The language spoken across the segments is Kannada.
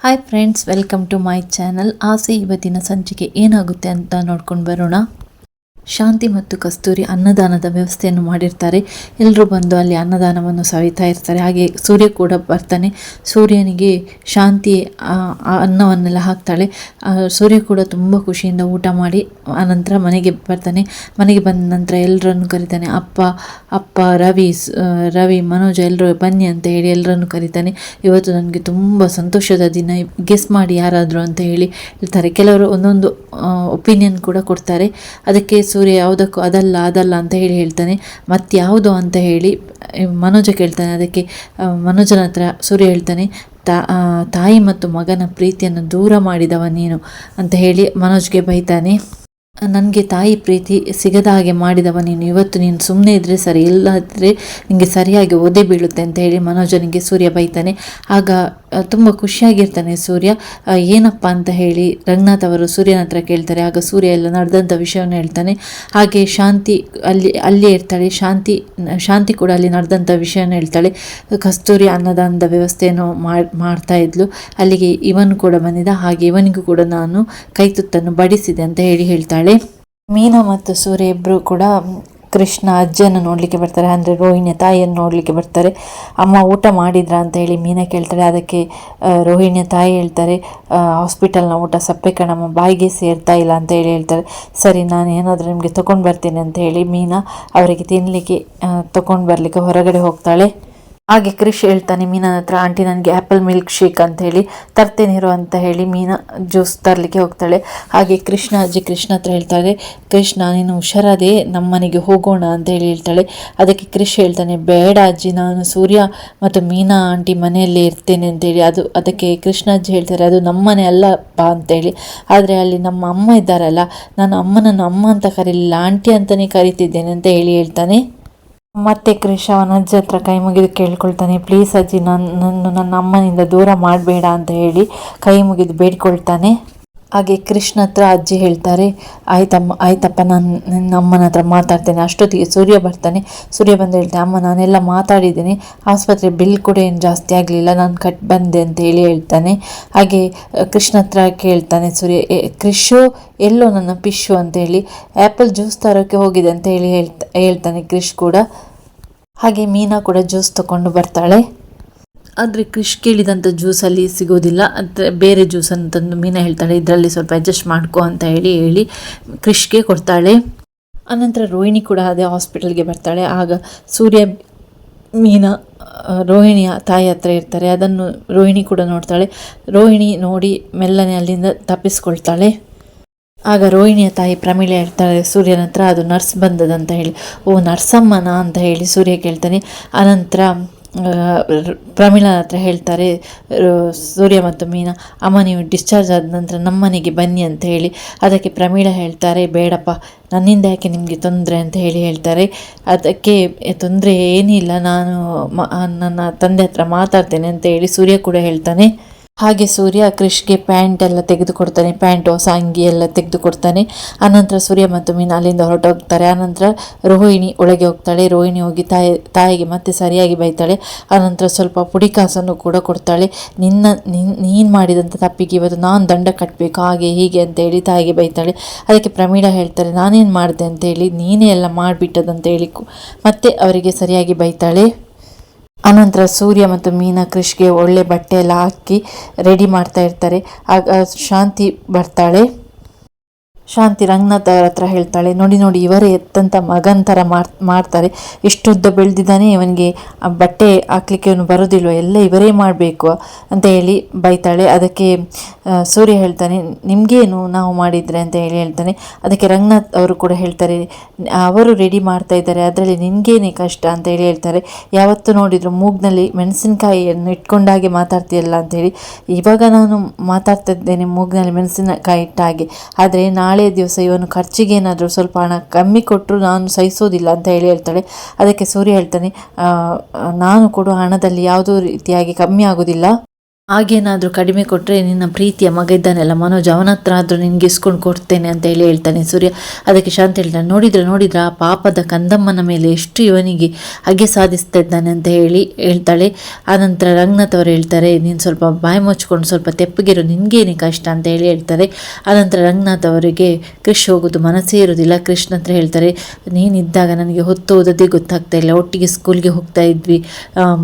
Hi friends, welcome to my channel. ಆಸೆ ಇವತ್ತಿನ ಸಂಚಿಕೆ ಏನಾಗುತ್ತೆ ಅಂತ ನೋಡ್ಕೊಂಡು ಬರೋಣ. ಶಾಂತಿ ಮತ್ತು ಕಸ್ತೂರಿ ಅನ್ನದಾನದ ವ್ಯವಸ್ಥೆಯನ್ನು ಮಾಡಿರ್ತಾರೆ. ಎಲ್ಲರೂ ಬಂದು ಅಲ್ಲಿ ಅನ್ನದಾನವನ್ನು ಸವಿತಾ ಇರ್ತಾರೆ. ಹಾಗೆ ಸೂರ್ಯ ಕೂಡ ಬರ್ತಾನೆ. ಸೂರ್ಯನಿಗೆ ಶಾಂತಿ ಅನ್ನವನ್ನೆಲ್ಲ ಹಾಕ್ತಾಳೆ. ಸೂರ್ಯ ಕೂಡ ತುಂಬ ಖುಷಿಯಿಂದ ಊಟ ಮಾಡಿ ಆನಂತರ ಮನೆಗೆ ಬರ್ತಾನೆ. ಮನೆಗೆ ಬಂದ ನಂತರ ಎಲ್ಲರನ್ನು ಕರೀತಾನೆ. ಅಪ್ಪ ರವಿ ಮನೋಜ ಎಲ್ಲರೂ ಬನ್ನಿ ಅಂತ ಹೇಳಿ ಎಲ್ಲರನ್ನು ಕರೀತಾನೆ. ಇವತ್ತು ನನಗೆ ತುಂಬ ಸಂತೋಷದ ದಿನ, ಗೆಸ್ ಮಾಡಿ ಯಾರಾದರೂ ಅಂತ ಹೇಳಿ ಹೇಳ್ತಾರೆ. ಕೆಲವರು ಒಂದೊಂದು ಒಪಿನಿಯನ್ ಕೂಡ ಕೊಡ್ತಾರೆ. ಅದಕ್ಕೆ ಸೂರ್ಯ ಯಾವುದಕ್ಕೂ ಅದಲ್ಲ ಅಂತ ಹೇಳಿ ಹೇಳ್ತಾನೆ. ಮತ್ತು ಯಾವುದು ಅಂತ ಹೇಳಿ ಮನೋಜ ಕೇಳ್ತಾನೆ. ಅದಕ್ಕೆ ಮನೋಜನ ಹತ್ರ ಸೂರ್ಯ ಹೇಳ್ತಾನೆ, ತಾಯಿ ಮತ್ತು ಮಗನ ಪ್ರೀತಿಯನ್ನು ದೂರ ಮಾಡಿದವ ನೀನು ಅಂತ ಹೇಳಿ ಮನೋಜ್ಗೆ ಬೈತಾನೆ. ನನಗೆ ತಾಯಿ ಪ್ರೀತಿ ಸಿಗದ ಹಾಗೆ ಮಾಡಿದವ ನೀನು. ಇವತ್ತು ನೀನು ಸುಮ್ಮನೆ ಇದ್ದರೆ ಸರಿ, ಇಲ್ಲದ್ರೆ ನಿಮಗೆ ಸರಿಯಾಗಿ ಒದೆ ಬೀಳುತ್ತೆ ಅಂತ ಹೇಳಿ ಮನೋಜನಿಗೆ ಸೂರ್ಯ ಬೈತಾನೆ. ಆಗ ತುಂಬ ಖುಷಿಯಾಗಿರ್ತಾನೆ ಸೂರ್ಯ. ಏನಪ್ಪ ಅಂತ ಹೇಳಿ ರಂಗನಾಥ್ ಅವರು ಸೂರ್ಯನ ಹತ್ರ ಕೇಳ್ತಾರೆ. ಆಗ ಸೂರ್ಯ ಎಲ್ಲ ನಡೆದಂಥ ವಿಷಯವನ್ನು ಹೇಳ್ತಾನೆ. ಹಾಗೆ ಶಾಂತಿ ಅಲ್ಲೇ ಇರ್ತಾಳೆ. ಶಾಂತಿ ಕೂಡ ಅಲ್ಲಿ ನಡೆದಂಥ ವಿಷಯನ ಹೇಳ್ತಾಳೆ. ಕಸ್ತೂರಿ ಅನ್ನದಾನದ ವ್ಯವಸ್ಥೆಯನ್ನು ಮಾಡ್ತಾ ಇದ್ಲು. ಅಲ್ಲಿಗೆ ಇವನು ಕೂಡ ಬಂದಿದ್ದ. ಹಾಗೆ ಇವನಿಗೂ ಕೂಡ ನಾನು ಕೈ ತುತ್ತನ್ನು ಬಡಿಸಿದೆ ಅಂತ ಹೇಳಿ ಹೇಳ್ತಾಳೆ. ಮೀನಾ ಮತ್ತು ಸೂರ್ಯ ಇಬ್ಬರು ಕೂಡ ಕೃಷ್ಣ ಅಜ್ಜಿಯನ್ನು ನೋಡಲಿಕ್ಕೆ ಬರ್ತಾರೆ. ಅಂದರೆ ರೋಹಿಣಿಯ ತಾಯಿಯನ್ನು ನೋಡಲಿಕ್ಕೆ ಬರ್ತಾರೆ. ಅಮ್ಮ ಊಟ ಮಾಡಿದ್ರಾ ಅಂತ ಹೇಳಿ ಮೀನಾ ಕೇಳ್ತಾಳೆ. ಅದಕ್ಕೆ ರೋಹಿಣಿಯ ತಾಯಿ ಹೇಳ್ತಾರೆ, ಹಾಸ್ಪಿಟಲ್ನ ಊಟ ಸಪ್ಪೆ ಕಣಮ್ಮ, ಬಾಯಿಗೆ ಸೇರ್ತಾ ಇಲ್ಲ ಅಂತ ಹೇಳಿ ಹೇಳ್ತಾರೆ. ಸರಿ, ನಾನು ಏನಾದರೂ ನಿಮಗೆ ತೊಗೊಂಡು ಬರ್ತೀನಿ ಅಂತ ಹೇಳಿ ಮೀನಾ ಅವರಿಗೆ ತಿನ್ನಲಿಕ್ಕೆ ತೊಗೊಂಡು ಬರಲಿಕ್ಕೆ ಹೊರಗಡೆ ಹೋಗ್ತಾಳೆ. ಹಾಗೆ ಕ್ರಿಶ್ ಹೇಳ್ತಾನೆ ಮೀನಾ ಹತ್ರ, ಆಂಟಿ ನನಗೆ ಆ್ಯಪಲ್ ಮಿಲ್ಕ್ ಶೇಕ್ ಅಂತ ಹೇಳಿ ತರ್ತೇನಿರು ಅಂತ ಹೇಳಿ ಮೀನಾ ಜ್ಯೂಸ್ ತರಲಿಕ್ಕೆ ಹೋಗ್ತಾಳೆ. ಹಾಗೆ ಅಜ್ಜಿ ಕೃಷ್ಣ ಹತ್ರ ಹೇಳ್ತಾಳೆ, ಕೃಷ್ಣ ನೀನು ಹುಷಾರದೆ ನಮ್ಮ ಮನೆಗೆ ಹೋಗೋಣ ಅಂತ ಹೇಳಿ ಹೇಳ್ತಾಳೆ. ಅದಕ್ಕೆ ಕ್ರಿಶ್ ಹೇಳ್ತಾನೆ, ಬೇಡ ಅಜ್ಜಿ, ನಾನು ಸೂರ್ಯ ಮತ್ತು ಮೀನಾ ಆಂಟಿ ಮನೆಯಲ್ಲೇ ಇರ್ತೇನೆ ಅಂತೇಳಿ. ಅದಕ್ಕೆ ಅಜ್ಜಿ ಹೇಳ್ತಾರೆ, ಅದು ನಮ್ಮ ಮನೆ ಅಲ್ಲಪ್ಪ ಅಂತೇಳಿ. ಆದರೆ ಅಲ್ಲಿ ನಮ್ಮ ಅಮ್ಮ ಇದ್ದಾರಲ್ಲ, ನಾನು ಅಮ್ಮನನ್ನು ಅಮ್ಮ ಅಂತ ಕರೀಲಿಲ್ಲ, ಆಂಟಿ ಅಂತಲೇ ಕರಿತಿದ್ದೇನೆ ಅಂತ ಹೇಳಿ ಹೇಳ್ತಾನೆ. ಮತ್ತೆ ಕ್ರಿಶ್ ಅವನ ಅಜ್ಜಿ ಹತ್ರ ಕೈ ಮುಗಿದು ಕೇಳ್ಕೊಳ್ತಾನೆ, ಪ್ಲೀಸ್ ಅಜ್ಜಿ, ನನ್ನ ಅಮ್ಮನಿಂದ ದೂರ ಮಾಡಬೇಡ ಅಂತ ಹೇಳಿ ಕೈ ಮುಗಿದು ಬೇಡ್ಕೊಳ್ತಾನೆ. ಹಾಗೆ ಕೃಷ್ಣ ಹತ್ರ ಅಜ್ಜಿ ಹೇಳ್ತಾರೆ, ಆಯ್ತಪ್ಪ, ನಾನು ನನ್ನ ಅಮ್ಮನ ಹತ್ರ ಮಾತಾಡ್ತೇನೆ. ಅಷ್ಟೊತ್ತಿಗೆ ಸೂರ್ಯ ಬರ್ತಾನೆ. ಸೂರ್ಯ ಬಂದು ಹೇಳ್ತಾನೆ, ಅಮ್ಮ ನಾನೆಲ್ಲ ಮಾತಾಡಿದ್ದೀನಿ, ಆಸ್ಪತ್ರೆ ಬಿಲ್ ಕೂಡ ಏನು ಜಾಸ್ತಿ ಆಗಲಿಲ್ಲ, ನಾನು ಬಂದೆ ಅಂತ ಹೇಳಿ ಹೇಳ್ತಾನೆ. ಹಾಗೆ ಕೃಷ್ಣ ಹತ್ರ ಕೇಳ್ತಾನೆ ಸೂರ್ಯ, ಕೃಷು ಎಲ್ಲೋ ನನ್ನ ಪಿಶು ಅಂತ ಹೇಳಿ ಆ್ಯಪಲ್ ಜ್ಯೂಸ್ ತರೋಕ್ಕೆ ಹೋಗಿದೆ ಅಂತ ಹೇಳಿ ಹೇಳ್ತಾನೆ ಕೃಷ್ ಕೂಡ. ಹಾಗೆ ಮೀನಾ ಕೂಡ ಜ್ಯೂಸ್ ತಗೊಂಡು ಬರ್ತಾಳೆ. ಆದರೆ ಕೃಷ್ ಕೇಳಿದಂಥ ಜ್ಯೂಸಲ್ಲಿ ಸಿಗೋದಿಲ್ಲ, ಅಂದರೆ ಬೇರೆ ಜ್ಯೂಸನ್ನು ತಂದು ಮೀನಾ ಹೇಳ್ತಾಳೆ, ಇದರಲ್ಲಿ ಸ್ವಲ್ಪ ಅಡ್ಜಸ್ಟ್ ಮಾಡ್ಕೊ ಅಂತ ಹೇಳಿ ಕೃಷ್ಗೆ ಕೊಡ್ತಾಳೆ. ಆನಂತರ ರೋಹಿಣಿ ಕೂಡ ಅದೇ ಹಾಸ್ಪಿಟಲ್ಗೆ ಬರ್ತಾಳೆ. ಆಗ ಸೂರ್ಯ ಮೀನಾ ರೋಹಿಣಿಯ ತಾಯಿ ಹತ್ರ ಇರ್ತಾರೆ. ಅದನ್ನು ರೋಹಿಣಿ ಕೂಡ ನೋಡ್ತಾಳೆ. ರೋಹಿಣಿ ನೋಡಿ ಮೆಲ್ಲನೆ ಅಲ್ಲಿಂದ ತಪ್ಪಿಸ್ಕೊಳ್ತಾಳೆ. ಆಗ ರೋಹಿಣಿಯ ತಾಯಿ ಪ್ರಮೀಳ ಹೇಳ್ತಾಳೆ ಸೂರ್ಯನ ಹತ್ರ, ಅದು ನರ್ಸ್ ಬಂದದಂತ ಹೇಳಿ. ಓ, ನರ್ಸಮ್ಮನ ಅಂತ ಹೇಳಿ ಸೂರ್ಯ ಕೇಳ್ತಾನೆ. ಆನಂತರ ಪ್ರಮೀಳನ ಹತ್ರ ಹೇಳ್ತಾರೆ ಸೂರ್ಯ ಮತ್ತು ಮೀನಾ, ಅಮ್ಮ ನೀವು ಡಿಸ್ಚಾರ್ಜ್ ಆದ ನಂತರ ನಮ್ಮನೆಗೆ ಬನ್ನಿ ಅಂತ ಹೇಳಿ. ಅದಕ್ಕೆ ಪ್ರಮೀಳ ಹೇಳ್ತಾರೆ, ಬೇಡಪ್ಪ, ನನ್ನಿಂದ ಯಾಕೆ ನಿಮಗೆ ತೊಂದರೆ ಅಂತ ಹೇಳಿ ಹೇಳ್ತಾರೆ. ಅದಕ್ಕೆ ತೊಂದರೆ ಏನಿಲ್ಲ, ನಾನು ನನ್ನ ತಂದೆ ಹತ್ರ ಮಾತಾಡ್ತೇನೆ ಅಂತ ಹೇಳಿ ಸೂರ್ಯ ಕೂಡ ಹೇಳ್ತಾನೆ. ಹಾಗೆ ಸೂರ್ಯ ಕೃಷ್ಗೆ ಪ್ಯಾಂಟ್ ಎಲ್ಲ ತೆಗೆದುಕೊಡ್ತಾನೆ, ಪ್ಯಾಂಟ್ ಹೊಸ ಅಂಗಿ ಎಲ್ಲ ತೆಗೆದುಕೊಡ್ತಾನೆ. ಆನಂತರ ಸೂರ್ಯ ಮತ್ತು ಮೀನಾ ಅಲ್ಲಿಂದ ಹೊರಟೋಗ್ತಾರೆ. ಆನಂತರ ರೋಹಿಣಿ ಒಳಗೆ ಹೋಗ್ತಾಳೆ. ರೋಹಿಣಿ ಹೋಗಿ ತಾಯಿಗೆ ಮತ್ತೆ ಸರಿಯಾಗಿ ಬೈತಾಳೆ. ಆನಂತರ ಸ್ವಲ್ಪ ಪುಡಿ ಕಾಸನ್ನು ಕೂಡ ಕೊಡ್ತಾಳೆ. ನೀನು ಮಾಡಿದಂಥ ತಪ್ಪಿಗೆ ಇವತ್ತು ನಾನು ದಂಡ ಕಟ್ಟಬೇಕು, ಹಾಗೆ ಹೀಗೆ ಅಂತ ಹೇಳಿ ತಾಯಿಗೆ ಬೈತಾಳೆ. ಅದಕ್ಕೆ ಪ್ರಮೀಳಾ ಹೇಳ್ತಾರೆ, ನಾನೇನು ಮಾಡಿದೆ ಅಂತೇಳಿ, ನೀನೇ ಎಲ್ಲ ಮಾಡಿಬಿಟ್ಟದಂತ ಹೇಳಿ ಮತ್ತೆ ಅವರಿಗೆ ಸರಿಯಾಗಿ ಬೈತಾಳೆ. ಆನಂತರ ಸೂರ್ಯ ಮತ್ತು ಮೀನಾ ಕೃಷ್ಗೆ ಒಳ್ಳೆ ಬಟ್ಟೆ ಎಲ್ಲ ಹಾಕಿ ರೆಡಿ ಮಾಡ್ತಾ ಇರ್ತಾರೆ. ಆಗ ಶಾಂತಿ ಬರ್ತಾಳೆ. ಶಾಂತಿ ರಂಗನಾಥ್ ಅವರ ಹತ್ರ ಹೇಳ್ತಾಳೆ, ನೋಡಿ ಇವರೇ ಎತ್ತಂತ ಮಗನ ಥರ ಮಾಡ್ತಾರೆ, ಇಷ್ಟುದ್ದ ಬೆಳೆದಿದ್ದಾನೆ, ಇವನಿಗೆ ಬಟ್ಟೆ ಹಾಕ್ಲಿಕ್ಕೆ ಇವನು ಬರೋದಿಲ್ವ, ಎಲ್ಲ ಇವರೇ ಮಾಡಬೇಕು ಅಂತ ಹೇಳಿ ಬೈತಾಳೆ. ಅದಕ್ಕೆ ಸೂರ್ಯ ಹೇಳ್ತಾನೆ, ನಿಮಗೇನು ನಾವು ಮಾಡಿದರೆ ಅಂತ ಹೇಳಿ ಹೇಳ್ತಾನೆ. ಅದಕ್ಕೆ ರಂಗನಾಥ್ ಅವರು ಕೂಡ ಹೇಳ್ತಾರೆ, ಅವರು ರೆಡಿ ಮಾಡ್ತಾ ಇದ್ದಾರೆ, ಅದರಲ್ಲಿ ನಿನಗೇನೆ ಕಷ್ಟ ಅಂತ ಹೇಳಿ ಹೇಳ್ತಾರೆ. ಯಾವತ್ತು ನೋಡಿದ್ರು ಮೂಗ್ನಲ್ಲಿ ಮೆಣಸಿನಕಾಯಿಯನ್ನು ಇಟ್ಕೊಂಡಾಗೆ ಮಾತಾಡ್ತೀಯಲ್ಲ ಅಂತೇಳಿ. ಇವಾಗ ನಾನು ಮಾತಾಡ್ತಾ ಇದ್ದೇನೆ ಮೂಗ್ನಲ್ಲಿ ಮೆಣಸಿನಕಾಯಿ ಇಟ್ಟ ಹಾಗೆ, ಆದರೆ ನಾಳೆ ದಿವಸ ಇವನು ಖರ್ಚಿಗೆ ಏನಾದರೂ ಸ್ವಲ್ಪ ಹಣ ಕಮ್ಮಿ ಕೊಟ್ಟರು ನಾನು ಸಹಿಸೋದಿಲ್ಲ ಅಂತ ಹೇಳಿ ಹೇಳ್ತಾಳೆ. ಅದಕ್ಕೆ ಸೂರ್ಯ ಹೇಳ್ತಾನೆ, ನಾನು ಕೊಡುವ ಹಣದಲ್ಲಿ ಯಾವುದೋ ರೀತಿಯಾಗಿ ಕಮ್ಮಿ ಆಗೋದಿಲ್ಲ, ಹಾಗೇನಾದರೂ ಕಡಿಮೆ ಕೊಟ್ಟರೆ ನಿನ್ನ ಪ್ರೀತಿಯ ಮಗ ಇದ್ದಾನೆಲ್ಲ ಮನೋಜ್, ಅವನ ಹತ್ರ ಆದರೂ ನಿನಗೆ ಇಸ್ಕೊಂಡು ಕೊಡ್ತೇನೆ ಅಂತ ಹೇಳ್ತಾನೆ ಸೂರ್ಯ. ಅದಕ್ಕೆ ಶಾಂತಿ ಹೇಳ್ತಾನೆ, ನೋಡಿದ್ರೆ ಆ ಪಾಪದ ಕಂದಮ್ಮನ ಮೇಲೆ ಎಷ್ಟು ಇವನಿಗೆ ಹಾಗೆ ಸಾಧಿಸ್ತಾ ಇದ್ದಾನೆ ಅಂತ ಹೇಳ್ತಾಳೆ. ಆನಂತರ ರಂಗನಾಥ್ ಅವರು ಹೇಳ್ತಾರೆ, ನೀನು ಸ್ವಲ್ಪ ಬಾಯಿ ಮುಚ್ಕೊಂಡು ಸ್ವಲ್ಪ ತೆಪ್ಪಗಿರೋ, ನಿನಗೇನೆ ಕಷ್ಟ ಅಂತ ಹೇಳ್ತಾರೆ. ಆನಂತರ ರಂಗನಾಥ್ ಅವರಿಗೆ ಕ್ರಿಶ್ ಹೋಗೋದು ಮನಸ್ಸೇ ಇರೋದಿಲ್ಲ. ಕೃಷ್ಣ ಹತ್ರ ಹೇಳ್ತಾರೆ, ನೀನಿದ್ದಾಗ ನನಗೆ ಹೊತ್ತು ಓದೋದೇ ಗೊತ್ತಾಗ್ತಾ ಇಲ್ಲ, ಒಟ್ಟಿಗೆ ಸ್ಕೂಲ್ಗೆ ಹೋಗ್ತಾ ಇದ್ವಿ,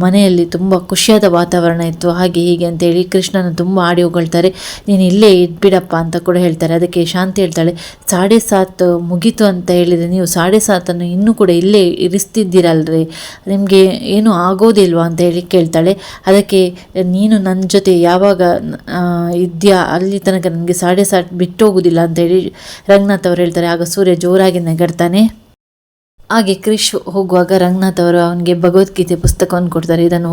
ಮನೆಯಲ್ಲಿ ತುಂಬ ಖುಷಿಯಾದ ವಾತಾವರಣ ಇತ್ತು, ಹಾಗೆ ಹೀಗೆ ಅಂತೇಳಿ ಕೃಷ್ಣನ ತುಂಬ ಆಡಿ ಹೊಗಳ್ತಾರೆ. ನೀನು ಇಲ್ಲೇ ಇದ್ಬಿಡಪ್ಪ ಅಂತ ಕೂಡ ಹೇಳ್ತಾರೆ. ಅದಕ್ಕೆ ಶಾಂತಿ ಹೇಳ್ತಾಳೆ, 7:30 ಮುಗೀತು ಅಂತ ಹೇಳಿದರೆ ನೀವು 7:30 ಇನ್ನೂ ಕೂಡ ಇಲ್ಲೇ ಇರಿಸ್ತಿದ್ದೀರಲ್ರಿ, ನಿಮಗೆ ಏನೂ ಆಗೋದಿಲ್ವಾ ಅಂತ ಕೇಳ್ತಾಳೆ. ಅದಕ್ಕೆ ನೀನು ನನ್ನ ಜೊತೆ ಯಾವಾಗ ಇದೆಯಾ ಅಲ್ಲಿ ತನಕ ನನಗೆ 7:30 ಬಿಟ್ಟು ಹೋಗೋದಿಲ್ಲ ಅಂತೇಳಿ ರಂಗನಾಥ್ ಅವರು ಹೇಳ್ತಾರೆ. ಆಗ ಸೂರ್ಯ ಜೋರಾಗಿ ನಗಡ್ತಾನೆ. ಹಾಗೆ ಕ್ರಿಶ್ ಹೋಗುವಾಗ ರಂಗನಾಥ್ ಅವರು ಅವನಿಗೆ ಭಗವದ್ಗೀತೆ ಪುಸ್ತಕವನ್ನು ಕೊಡ್ತಾರೆ. ಇದನ್ನು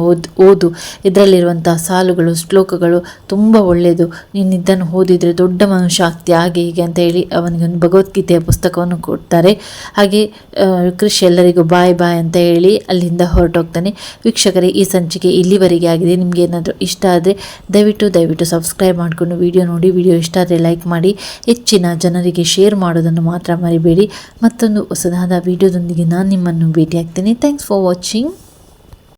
ಓದು, ಇದರಲ್ಲಿರುವಂಥ ಸಾಲುಗಳು ಶ್ಲೋಕಗಳು ತುಂಬ ಒಳ್ಳೆಯದು, ನೀನು ಇದನ್ನು ಓದಿದರೆ ದೊಡ್ಡ ಮನುಷ್ಯ ಆಗ್ತೀಯ, ಹಾಗೆ ಹೀಗೆ ಅಂತ ಹೇಳಿ ಅವನಿಗೆ ಒಂದು ಭಗವದ್ಗೀತೆಯ ಪುಸ್ತಕವನ್ನು ಕೊಡ್ತಾರೆ. ಹಾಗೆ ಕ್ರಿಶ್ ಎಲ್ಲರಿಗೂ ಬಾಯ್ ಅಂತ ಹೇಳಿ ಅಲ್ಲಿಂದ ಹೊರಟೋಗ್ತಾನೆ. ವೀಕ್ಷಕರೇ, ಈ ಸಂಚಿಕೆ ಇಲ್ಲಿವರೆಗೆ ಆಗಿದೆ. ನಿಮಗೆ ಏನಾದರೂ ಇಷ್ಟ ಆದರೆ ದಯವಿಟ್ಟು ಸಬ್ಸ್ಕ್ರೈಬ್ ಮಾಡಿಕೊಂಡು ವಿಡಿಯೋ ನೋಡಿ. ವಿಡಿಯೋ ಇಷ್ಟ ಆದರೆ ಲೈಕ್ ಮಾಡಿ, ಹೆಚ್ಚಿನ ಜನರಿಗೆ ಶೇರ್ ಮಾಡೋದನ್ನು ಮಾತ್ರ ಮರಿಬೇಡಿ. ಮತ್ತೊಂದು ಹೊಸದಾದ ವಿಡಿಯೋದೊಂದಿಗೆ ನಾನು ನಿಮ್ಮನ್ನು ಭೇಟಿ ಆಗ್ತೇನೆ. Thanks for watching.